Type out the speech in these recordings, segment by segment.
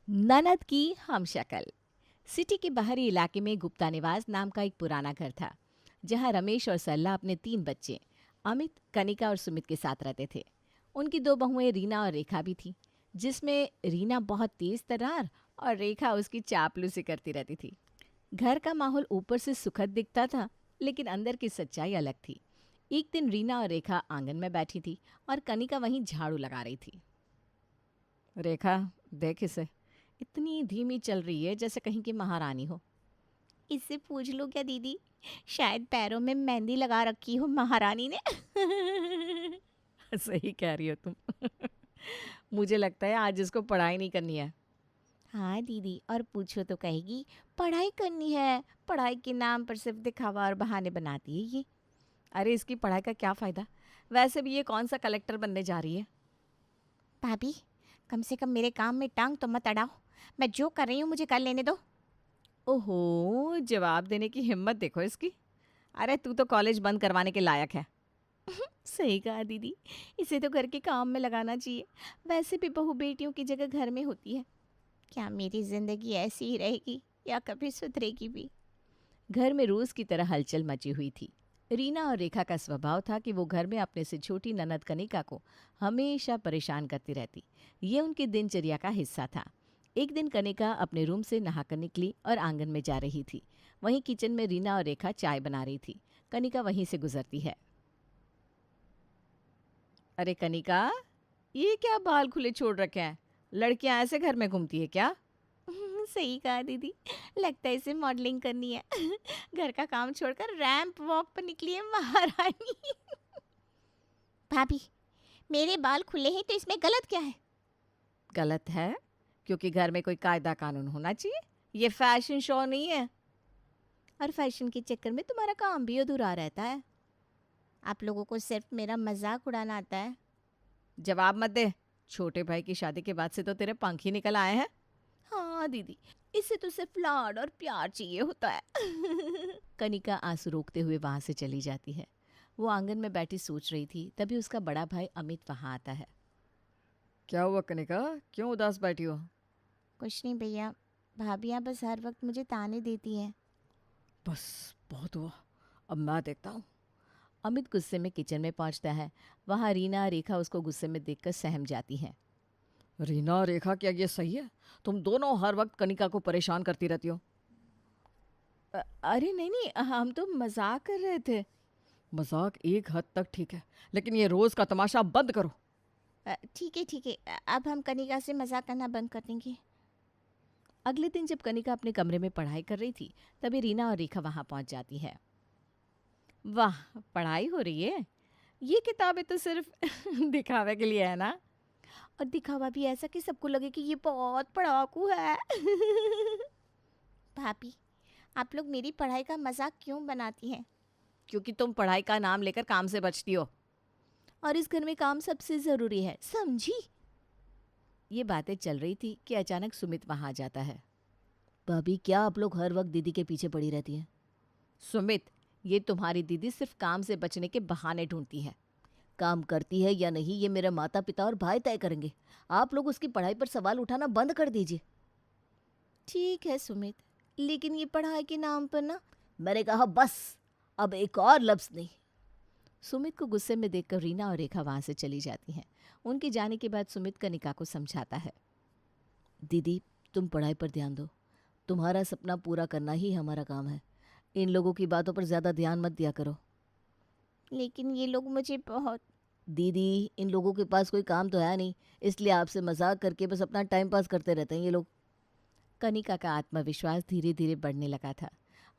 ननद की हमशक्ल। सिटी के बाहरी इलाके में गुप्ता निवास नाम का एक पुराना घर था, जहां रमेश और सरला अपने 3 बच्चे अमित, कनिका और सुमित के साथ रहते थे। उनकी 2 बहुएं रीना और रेखा भी थी, जिसमें रीना बहुत तेज तर्रार और रेखा उसकी चापलूसी करती रहती थी। घर का माहौल ऊपर से सुखद दिखता था, लेकिन अंदर की सच्चाई अलग थी। एक दिन रीना और रेखा आंगन में बैठी थी और कनिका वहीं झाड़ू लगा रही थी। रेखा, देख इसे, इतनी धीमी चल रही है जैसे कहीं की महारानी हो। इससे पूछ लो क्या दीदी, शायद पैरों में मेहंदी लगा रखी हो महारानी ने। सही कह रही हो तुम। मुझे लगता है आज इसको पढ़ाई नहीं करनी है। हाँ दीदी, और पूछो तो कहेगी पढ़ाई करनी है। पढ़ाई के नाम पर सिर्फ दिखावा और बहाने बनाती है ये। अरे इसकी पढ़ाई का क्या फ़ायदा? वैसे भी ये कौन सा कलेक्टर बनने जा रही है? भाभी, कम से कम मेरे काम में टांग तो मत अड़ाओ। मैं जो कर रही हूँ मुझे कर लेने दो। ओहो, जवाब देने की हिम्मत देखो इसकी। अरे तू तो कॉलेज बंद करवाने के लायक है। सही कहा दीदी, इसे तो घर के काम में लगाना चाहिए। वैसे भी बहू बेटियों की जगह घर में होती है। क्या मेरी जिंदगी ऐसी ही रहेगी या कभी सुधरेगी भी? घर में रोज की तरह हलचल मची हुई थी। रीना और रेखा का स्वभाव था कि वो घर में अपने से छोटी ननद कनिका को हमेशा परेशान करती रहती। ये उनकी दिनचर्या का हिस्सा था। एक दिन कनिका अपने रूम से नहाकर निकली और आंगन में जा रही थी। वहीं किचन में रीना और रेखा चाय बना रही थी। कनिका वहीं से गुजरती है। अरे कनिका, ये क्या बाल खुले छोड़ रखे हैं? लड़कियां ऐसे घर में घूमती है क्या? सही कहा दीदी, लगता है इसे मॉडलिंग करनी है। घर का काम छोड़कर रैंप वॉक पर निकली है महारानी। भाभी, मेरे बाल खुले हैं तो इसमें गलत क्या है? गलत है, क्योंकि घर में कोई कायदा कानून होना चाहिए। ये फैशन शो नहीं है। और फैशन के चक्कर में तुम्हारा काम भी अधूरा रहता है। आप लोगों को सिर्फ मेरा मजाक उड़ाना आता है। जवाब मत दे। छोटे भाई की शादी के बाद से तो तेरे पंख ही निकल आए हैं। हाँ दीदी, इसे तो सिर्फ लाड और प्यार चाहिए होता है। कनिका आंसू रोकते हुए वहां से चली जाती है। वो आंगन में बैठी सोच रही थी, तभी उसका बड़ा भाई अमित वहां आता है। क्या हुआ कनिका, क्यों उदास बैठी हो? कुछ नहीं भैया, भाभियाँ बस हर वक्त मुझे ताने देती हैं। बस, बहुत हुआ। अब मैं देखता हूँ। अमित गुस्से में किचन में पहुंचता है। वहां रीना और रेखा उसको गुस्से में देखकर सहम जाती हैं। रीना और रेखा, क्या ये सही है? तुम दोनों हर वक्त कनिका को परेशान करती रहती हो। अरे नहीं नहीं, हम तो मजाक कर रहे थे। मजाक एक हद तक ठीक है, लेकिन ये रोज का तमाशा बंद करो। ठीक है ठीक है, अब हम कनिका से मजाक करना बंद कर देंगे। अगले दिन जब कनिका अपने कमरे में पढ़ाई कर रही थी, तभी रीना और रेखा वहां पहुंच जाती है। वाह, पढ़ाई हो रही है? ये किताबें तो सिर्फ दिखावे के लिए है ना? और दिखावा भी ऐसा कि सबको लगे कि ये बहुत पढ़ाकू है। भाभी, आप लोग मेरी पढ़ाई का मजाक क्यों बनाती हैं? क्योंकि तुम पढ़ाई का नाम लेकर काम से बचती हो। और इस घर में काम सबसे ज़रूरी है, समझी? ये बातें चल रही थी कि अचानक सुमित वहां आ जाता है। भाभी, क्या आप लोग हर वक्त दीदी के पीछे पड़ी रहती हैं? सुमित, ये तुम्हारी दीदी सिर्फ काम से बचने के बहाने ढूंढती है। काम करती है या नहीं ये मेरे माता पिता और भाई तय करेंगे। आप लोग उसकी पढ़ाई पर सवाल उठाना बंद कर दीजिए। ठीक है सुमित, लेकिन ये पढ़ाई के नाम पर ना। मैंने कहा बस, अब एक और लफ्ज़ नहीं। सुमित को गुस्से में देखकर रीना और रेखा वहां से चली जाती हैं। उनके जाने के बाद सुमित कनिका को समझाता है। दीदी, तुम पढ़ाई पर ध्यान दो। तुम्हारा सपना पूरा करना ही हमारा काम है। इन लोगों की बातों पर ज़्यादा ध्यान मत दिया करो। लेकिन ये लोग मुझे बहुत। दीदी, इन लोगों के पास कोई काम तो है नहीं, इसलिए आपसे मजाक करके बस अपना टाइम पास करते रहते हैं ये लोग। कनिका का आत्मविश्वास धीरे धीरे बढ़ने लगा था।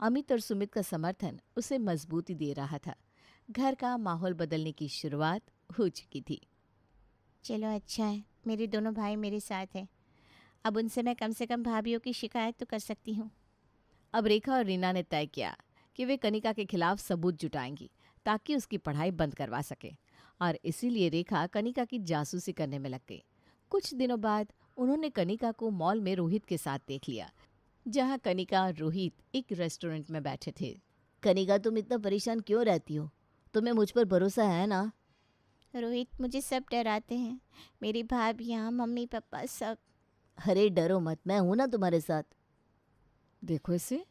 अमित और सुमित का समर्थन उसे मजबूती दे रहा था। घर का माहौल बदलने की शुरुआत हो चुकी थी। चलो अच्छा है, मेरे दोनों भाई मेरे साथ हैं। अब उनसे मैं कम से कम भाभीियों की शिकायत तो कर सकती हूँ। अब रेखा और रीना ने तय किया कि वे कनिका के खिलाफ सबूत जुटाएंगी, ताकि उसकी पढ़ाई बंद करवा सके। और इसीलिए रेखा कनिका की जासूसी करने में लग गई। कुछ दिनों बाद उन्होंने कनिका को मॉल में रोहित के साथ देख लिया, जहां कनिका और रोहित एक रेस्टोरेंट में बैठे थे। कनिका, तुम इतना परेशान क्यों रहती हो? तुम्हें मुझ पर भरोसा है ना? रोहित, मुझे सब डराते हैं, मेरी भाभियाँ, मम्मी पापा सब। अरे डरो मत, मैं हूं ना तुम्हारे साथ। देखो इसे,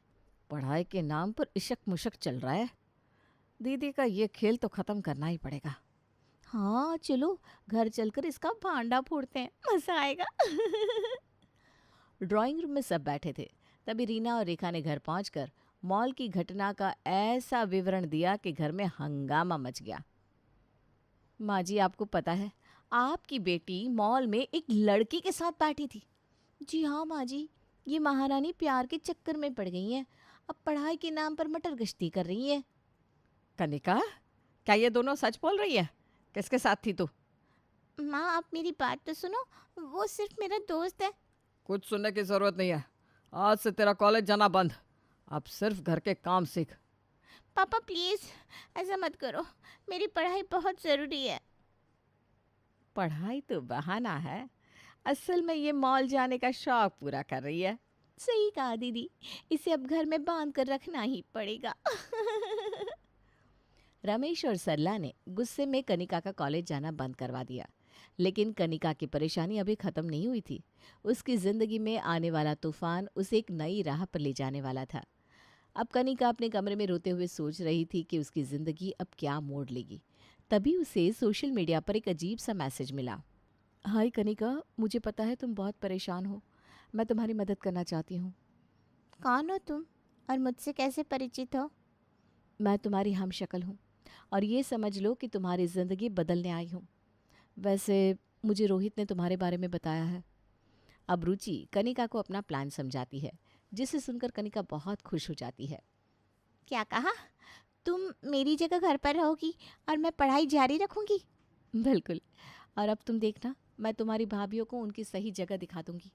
पढ़ाई के नाम पर इशक मुशक चल रहा है। दीदी का ये खेल तो खत्म करना ही पड़ेगा। हाँ चलो, घर चलकर इसका भांडा फोड़ते हैं, मजा आएगा। ड्राइंग रूम में सब बैठे थे। तभी रीना और रेखा ने घर पहुंचकर मॉल की घटना का ऐसा विवरण दिया कि घर में हंगामा मच गया। माँ जी, आपको पता है, आपकी बेटी मॉल में एक लड़की के साथ बैठी थी। जी हाँ माँ जी, ये महारानी प्यार के चक्कर में पड़ गई हैं। अब पढ़ाई के नाम पर मटर गश्ती कर रही है। कनिका, क्या ये दोनों सच बोल रही है? किसके साथ थी तू? माँ आप मेरी बात तो सुनो, वो सिर्फ मेरा दोस्त है। कुछ सुनने की जरूरत नहीं है। आज से तेरा कॉलेज जाना बंद। अब सिर्फ घर के काम सीख। पापा प्लीज ऐसा मत करो, मेरी पढ़ाई बहुत ज़रूरी है। पढ़ाई तो बहाना है, असल में ये मॉल जाने का शौक पूरा कर रही है। सही कहा दीदी, इसे अब घर में बांध कर रखना ही पड़ेगा। रमेश और सरला ने गुस्से में कनिका का कॉलेज जाना बंद करवा दिया। लेकिन कनिका की परेशानी अभी खत्म नहीं हुई थी। उसकी जिंदगी में आने वाला तूफान उसे एक नई राह पर ले जाने वाला था। अब कनिका अपने कमरे में रोते हुए सोच रही थी कि उसकी जिंदगी अब क्या मोड़ लेगी। तभी उसे सोशल मीडिया पर एक अजीब सा मैसेज मिला। हाय कनिका, मुझे पता है तुम बहुत परेशान हो। मैं तुम्हारी मदद करना चाहती हूँ। कौन हो तुम और मुझसे कैसे परिचित हो? मैं तुम्हारी हमशक्ल हूँ और ये समझ लो कि तुम्हारी ज़िंदगी बदलने आई हूँ। वैसे मुझे रोहित ने तुम्हारे बारे में बताया है। अब रुचि कनिका को अपना प्लान समझाती है, जिसे सुनकर कनिका बहुत खुश हो जाती है। क्या कहा? तुम मेरी जगह घर पर रहोगी और मैं पढ़ाई जारी रखूंगी? बिल्कुल, और अब तुम देखना, मैं तुम्हारी भाभीियों को उनकी सही जगह दिखा दूंगी।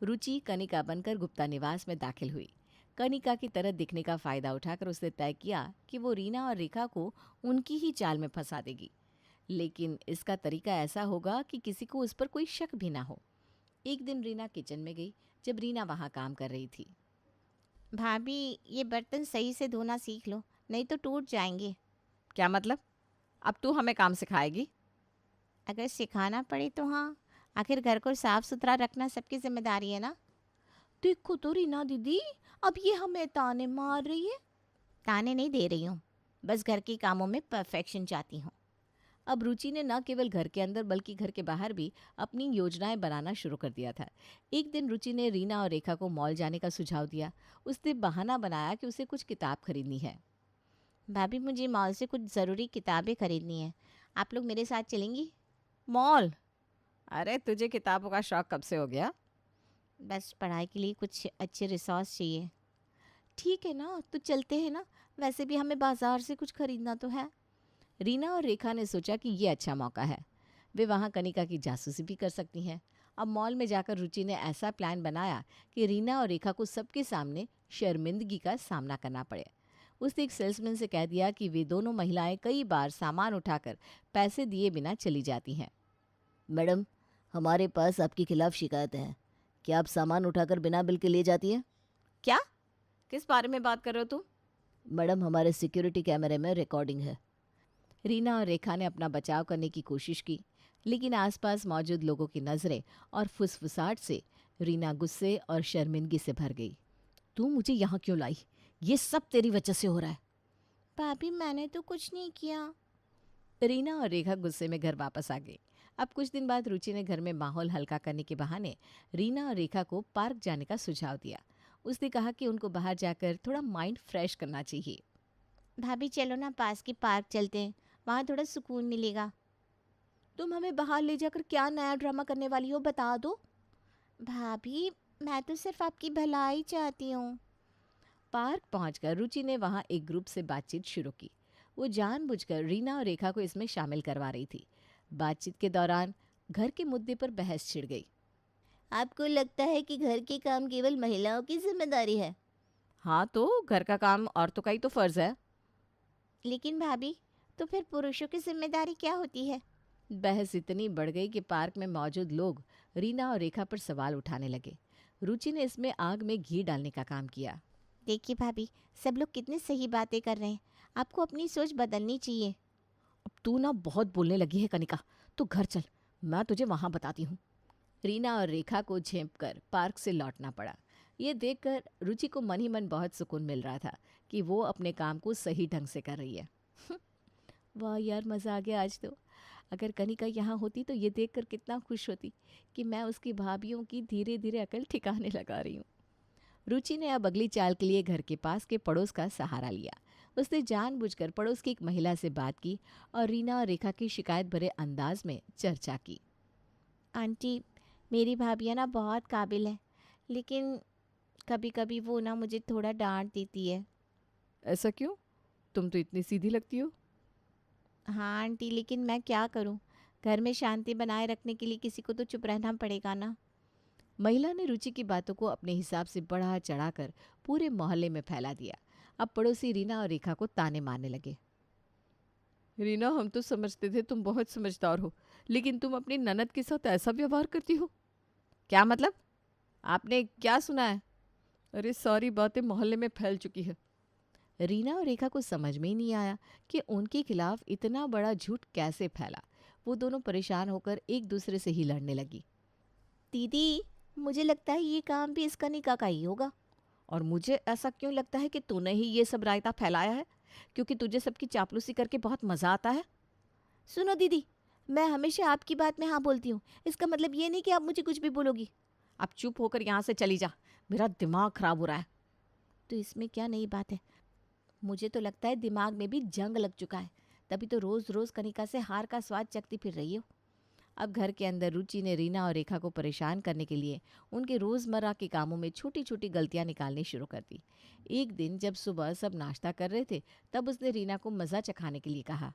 रुचि कनिका बनकर गुप्ता निवास में दाखिल हुई। कनिका की तरह दिखने का फ़ायदा उठाकर उसने तय किया कि वो रीना और रेखा को उनकी ही चाल में फंसा देगी। लेकिन इसका तरीका ऐसा होगा कि किसी को उस पर कोई शक भी ना हो। एक दिन रीना किचन में गई, जब रीना वहाँ काम कर रही थी। भाभी ये बर्तन सही से धोना सीख लो, नहीं तो टूट जाएंगे। क्या मतलब? अब तू हमें काम सिखाएगी? अगर सिखाना पड़े तो हाँ, आखिर घर को साफ सुथरा रखना सबकी जिम्मेदारी है ना। देखो तो रीना दीदी, अब ये हमें ताने मार रही है। ताने नहीं दे रही हूँ, बस घर के कामों में परफेक्शन चाहती हूँ। अब रुचि ने न केवल घर के अंदर बल्कि घर के बाहर भी अपनी योजनाएं बनाना शुरू कर दिया था। एक दिन रुचि ने रीना और रेखा को मॉल जाने का सुझाव दिया। उसने बहाना बनाया कि उसे कुछ किताब खरीदनी है। भाभी मुझे मॉल से कुछ ज़रूरी किताबें खरीदनी है, आप लोग मेरे साथ चलेंगी? मॉल? अरे तुझे किताबों का शौक कब से हो गया? बस पढ़ाई के लिए कुछ अच्छे रिसोर्स चाहिए। ठीक है ना, तो चलते हैं ना, वैसे भी हमें बाजार से कुछ खरीदना तो है। रीना और रेखा ने सोचा कि ये अच्छा मौका है, वे वहाँ कनिका की जासूसी भी कर सकती हैं। अब मॉल में जाकर रुचि ने ऐसा प्लान बनाया कि रीना और रेखा को सबके सामने शर्मिंदगी का सामना करना पड़े। उसने एक सेल्समैन से कह दिया कि वे दोनों महिलाएं कई बार सामान उठाकर पैसे दिए बिना चली जाती हैं। मैडम, हमारे पास आपके खिलाफ शिकायत है। क्या आप सामान उठाकर बिना बिल के ले जाती हैं? क्या? किस बारे में बात कर रहे हो तुम? मैडम, हमारे सिक्योरिटी कैमरे में रिकॉर्डिंग है। रीना और रेखा ने अपना बचाव करने की कोशिश की, लेकिन आसपास मौजूद लोगों की नज़रें और फुसफुसाहट से रीना गुस्से और शर्मिंदगी से भर गई। तू मुझे यहाँ क्यों लाई? ये सब तेरी वजह से हो रहा है। भाभी मैंने तो कुछ नहीं किया। रीना और रेखा गुस्से में घर वापस आ गई। अब कुछ दिन बाद रुचि ने घर में माहौल हल्का करने के बहाने रीना और रेखा को पार्क जाने का सुझाव दिया। उसने कहा कि उनको बाहर जाकर थोड़ा माइंड फ्रेश करना चाहिए। भाभी चलो ना, पास के पार्क चलते हैं, वहाँ थोड़ा सुकून मिलेगा। तुम हमें बाहर ले जाकर क्या नया ड्रामा करने वाली हो, बता दो। भाभी मैं तो सिर्फ आपकी भलाई चाहती हूँ। पार्क पहुंचकर रुचि ने वहां एक ग्रुप से बातचीत शुरू की। वो जानबूझकर रीना और रेखा को इसमें शामिल करवा रही थी। बातचीत के दौरान घर के मुद्दे पर बहस छिड़ गई। आपको लगता है कि घर के काम केवल महिलाओं की जिम्मेदारी है? हाँ, तो घर का काम औरतों का ही तो फर्ज है। लेकिन भाभी, तो फिर पुरुषों की जिम्मेदारी क्या होती है? बहस इतनी बढ़ गई कि पार्क में मौजूद लोग रीना और रेखा पर सवाल उठाने लगे। रुचि ने इसमें आग में घी डालने का काम किया। देखिए भाभी, सब लोग कितनी सही बातें कर रहे हैं, आपको अपनी सोच बदलनी चाहिए। अब तू ना बहुत बोलने लगी है कनिका, तो घर चल, मैं तुझे वहां बताती हूँ। रीना और रेखा को झेंपकर पार्क से लौटना पड़ा। ये देखकर रुचि को मन ही मन बहुत सुकून मिल रहा था कि वो अपने काम को सही ढंग से कर रही है। वाह यार, मज़ा आ गया आज तो। अगर कनिका यहाँ होती तो ये देखकर कितना खुश होती कि मैं उसकी भाभीयों की धीरे धीरे अकल ठिकाने लगा रही हूँ। रुचि ने अब अगली चाल के लिए घर के पास के पड़ोस का सहारा लिया। उसने जानबूझकर पड़ोस की एक महिला से बात की और रीना और रेखा की शिकायत भरे अंदाज में चर्चा की। आंटी, मेरी भाभियाँ ना बहुत काबिल है, लेकिन कभी कभी वो ना मुझे थोड़ा डांट देती है। ऐसा क्यों? तुम तो इतनी सीधी लगती हो। हाँ आंटी, लेकिन मैं क्या करूँ, घर में शांति बनाए रखने के लिए किसी को तो चुप रहना पड़ेगा ना। महिला ने रुचि की बातों को अपने हिसाब से बढ़ा चढ़ाकर पूरे मोहल्ले में फैला दिया। अब पड़ोसी रीना और रेखा को ताने मारने लगे। रीना, हम तो समझते थे तुम बहुत समझदार हो, लेकिन तुम अपनी ननद के साथ ऐसा व्यवहार करती हो। क्या मतलब? आपने क्या सुना है? अरे सारी बातें मोहल्ले में फैल चुकी है। रीना और रेखा को समझ में ही नहीं आया कि उनके खिलाफ इतना बड़ा झूठ कैसे फैला। वो दोनों परेशान होकर एक दूसरे से ही लड़ने लगी। दीदी, मुझे लगता है ये काम भी इस कनिका का ही होगा। और मुझे ऐसा क्यों लगता है कि तूने ही ये सब रायता फैलाया है, क्योंकि तुझे सबकी चापलूसी करके बहुत मज़ा आता है। सुनो दीदी, मैं हमेशा आपकी बात में हाँ बोलती हूँ, इसका मतलब ये नहीं कि आप मुझे कुछ भी बोलोगी। अब चुप होकर यहाँ से चली जा, मेरा दिमाग खराब हो रहा है। तो इसमें क्या नई बात है? मुझे तो लगता है दिमाग में भी जंग लग चुका है, तभी तो रोज़ रोज़ कनिका से हार का स्वाद चखती फिर रही हो। अब घर के अंदर रुचि ने रीना और रेखा को परेशान करने के लिए उनके रोज़मर्रा के कामों में छोटी छोटी गलतियां निकालनी शुरू कर दी। एक दिन जब सुबह सब नाश्ता कर रहे थे, तब उसने रीना को मज़ा चखाने के लिए कहा।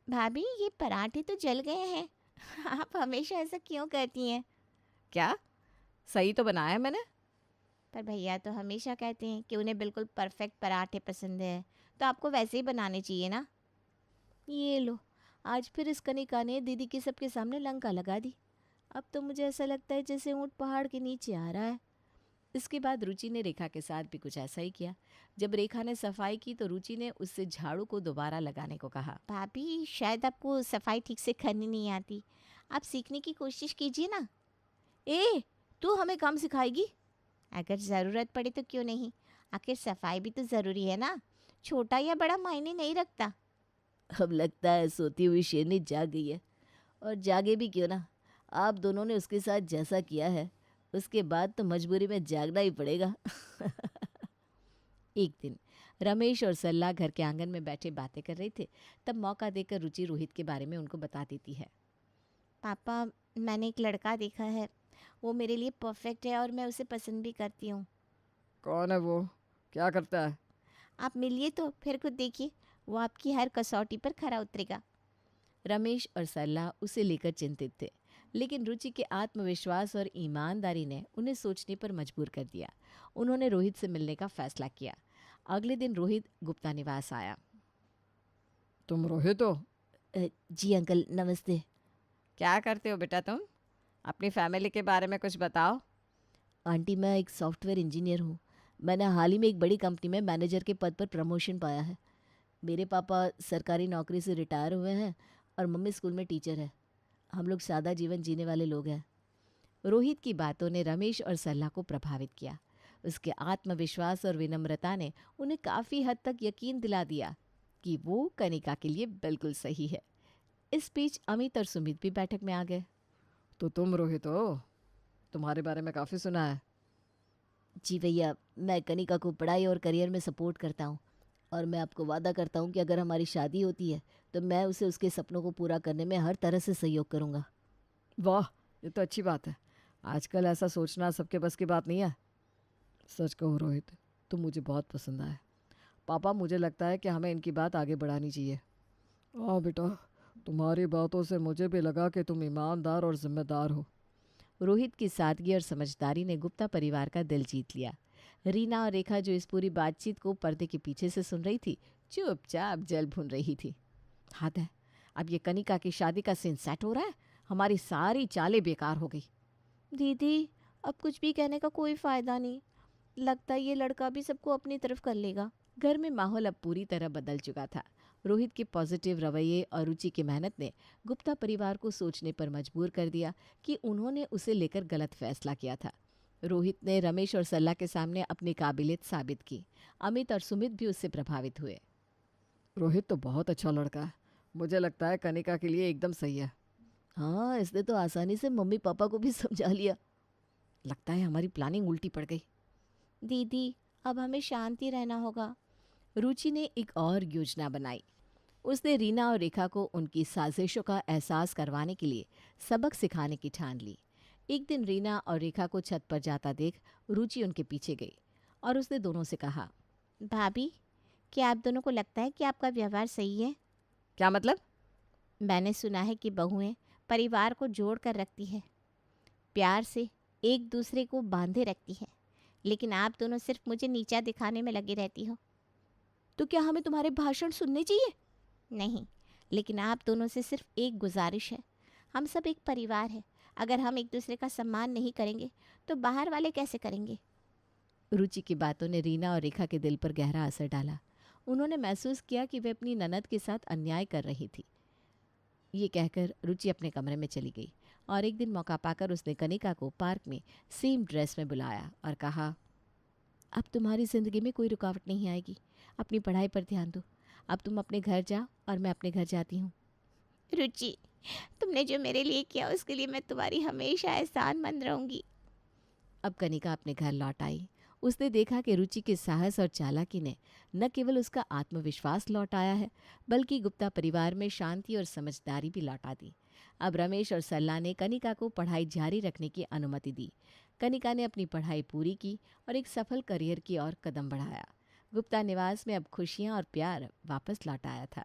भाभी, ये पराठे तो जल गए हैं। आप हमेशा ऐसा क्यों करती हैं? क्या? सही तो बनाया मैंने। पर भैया तो हमेशा कहते हैं कि उन्हें बिल्कुल परफेक्ट पराठे पसंद है, तो आपको वैसे ही बनाने चाहिए ना। ये लो, आज फिर इस कनिका ने दीदी के सबके सामने लंका लगा दी। अब तो मुझे ऐसा लगता है जैसे ऊँट पहाड़ के नीचे आ रहा है। इसके बाद रुचि ने रेखा के साथ भी कुछ ऐसा ही किया। जब रेखा ने सफाई की तो रुचि ने उससे झाड़ू को दोबारा लगाने को कहा। भाभी, शायद आपको सफाई ठीक से करनी नहीं आती, आप सीखने की कोशिश कीजिए ना। ए, तू हमें काम सिखाएगी? अगर ज़रूरत पड़े तो क्यों नहीं, आखिर सफाई भी तो ज़रूरी है ना। छोटा या बड़ा मायने नहीं रखता। अब लगता है सोती हुई शेरनी जाग गई है। और जागे भी क्यों ना, आप दोनों ने उसके साथ जैसा किया है, उसके बाद तो मजबूरी में जागना ही पड़ेगा। एक दिन रमेश और सल्ला घर के आंगन में बैठे बातें कर रहे थे। तब मौका देकर रुचि रोहित के बारे में उनको बता देती है। पापा, मैंने एक लड़का देखा है, वो मेरे लिए परफेक्ट है और मैं उसे पसंद भी करती हूँ। कौन है वो? क्या करता है? आप मिलिए तो फिर खुद देखिए, वो आपकी हर कसौटी पर खरा उतरेगा। रमेश और सरला उसे लेकर चिंतित थे, लेकिन रुचि के आत्मविश्वास और ईमानदारी ने उन्हें सोचने पर मजबूर कर दिया। उन्होंने रोहित से मिलने का फैसला किया। अगले दिन रोहित गुप्ता निवास आया। तुम रोहित हो? जी अंकल, नमस्ते। क्या करते हो बेटा तुम? अपनी फैमिली के बारे में कुछ बताओ। आंटी, मैं एक सॉफ्टवेयर इंजीनियर हूँ। मैंने हाल ही में एक बड़ी कंपनी में मैनेजर के पद पर प्रमोशन पाया है। मेरे पापा सरकारी नौकरी से रिटायर हुए हैं और मम्मी स्कूल में टीचर है। हम लोग सादा जीवन जीने वाले लोग हैं। रोहित की बातों ने रमेश और सल्ला को प्रभावित किया। उसके आत्मविश्वास और विनम्रता ने उन्हें काफ़ी हद तक यकीन दिला दिया कि वो कनिका के लिए बिल्कुल सही है। इस बीच अमित और सुमित भी बैठक में आ गए। तो तुम रोहित हो? तुम्हारे बारे में काफ़ी सुना है। जी भैया, मैं कनिका को पढ़ाई और करियर में सपोर्ट करता हूँ और मैं आपको वादा करता हूँ कि अगर हमारी शादी होती है तो मैं उसे उसके सपनों को पूरा करने में हर तरह से सहयोग करूँगा। वाह, ये तो अच्छी बात है। आजकल ऐसा सोचना सबके बस की बात नहीं है। सच कहो रोहित, तुम मुझे बहुत पसंद आए। पापा, मुझे लगता है कि हमें इनकी बात आगे बढ़ानी चाहिए। हाँ बेटा, तुम्हारी बातों से मुझे भी लगा कि तुम ईमानदार और जिम्मेदार हो। रोहित की सादगी और समझदारी ने गुप्ता परिवार का दिल जीत लिया। रीना और रेखा, जो इस पूरी बातचीत को पर्दे के पीछे से सुन रही थी, चुपचाप जल भून रही थी। हाथ है, अब ये कनिका की शादी का सीन सेट हो रहा है। हमारी सारी चालें बेकार हो गई। दीदी, अब कुछ भी कहने का कोई फ़ायदा नहीं, लगता है ये लड़का भी सबको अपनी तरफ कर लेगा। घर में माहौल अब पूरी तरह बदल चुका था रोहित के पॉजिटिव रवैये और रुचि की मेहनत ने गुप्ता परिवार को सोचने पर मजबूर कर दिया कि उन्होंने उसे लेकर गलत फैसला किया था। रोहित ने रमेश और सल्ला के सामने अपनी काबिलियत साबित की। अमित और सुमित भी उससे प्रभावित हुए। रोहित तो बहुत अच्छा लड़का है, मुझे लगता है कनिका के लिए एकदम सही है। हाँ, इसने तो आसानी से मम्मी पापा को भी समझा लिया। लगता है हमारी प्लानिंग उल्टी पड़ गई। दीदी, अब हमें शांति रहना होगा। रुचि ने एक और योजना बनाई। उसने रीना और रेखा को उनकी साजिशों का एहसास करवाने के लिए सबक सिखाने की ठान ली। एक दिन रीना और रेखा को छत पर जाता देख रुचि उनके पीछे गई और उसने दोनों से कहा, भाभी, क्या आप दोनों को लगता है कि आपका व्यवहार सही है? क्या मतलब? मैंने सुना है कि बहुएं परिवार को जोड़ कर रखती है, प्यार से एक दूसरे को बांधे रखती है, लेकिन आप दोनों सिर्फ मुझे नीचा दिखाने में लगी रहती हो। तो क्या हमें तुम्हारे भाषण सुनने चाहिए? नहीं, लेकिन आप दोनों से सिर्फ एक गुजारिश है। हम सब एक परिवार है। अगर हम एक दूसरे का सम्मान नहीं करेंगे तो बाहर वाले कैसे करेंगे? रुचि की बातों ने रीना और रेखा के दिल पर गहरा असर डाला। उन्होंने महसूस किया कि वे अपनी ननद के साथ अन्याय कर रही थी। ये कहकर रुचि अपने कमरे में चली गई और एक दिन मौका पाकर उसने कनिका को पार्क में सेम ड्रेस में बुलाया और कहा, अब तुम्हारी ज़िंदगी में कोई रुकावट नहीं आएगी। अपनी पढ़ाई पर ध्यान दो। अब तुम अपने घर जाओ और मैं अपने घर जाती हूँ। रुचि, तुमने जो मेरे लिए किया उसके लिए मैं तुम्हारी हमेशा एहसानमंद रहूंगी। अब कनिका अपने घर लौट आई। उसने देखा कि रुचि के साहस और चालाकी ने न केवल उसका आत्मविश्वास लौटाया है, बल्कि गुप्ता परिवार में शांति और समझदारी भी लौटा दी। अब रमेश और सल्ला ने कनिका को पढ़ाई जारी रखने की अनुमति दी। कनिका ने अपनी पढ़ाई पूरी की और एक सफल करियर की ओर कदम बढ़ाया। गुप्ता निवास में अब खुशियां और प्यार वापस लौट आया था।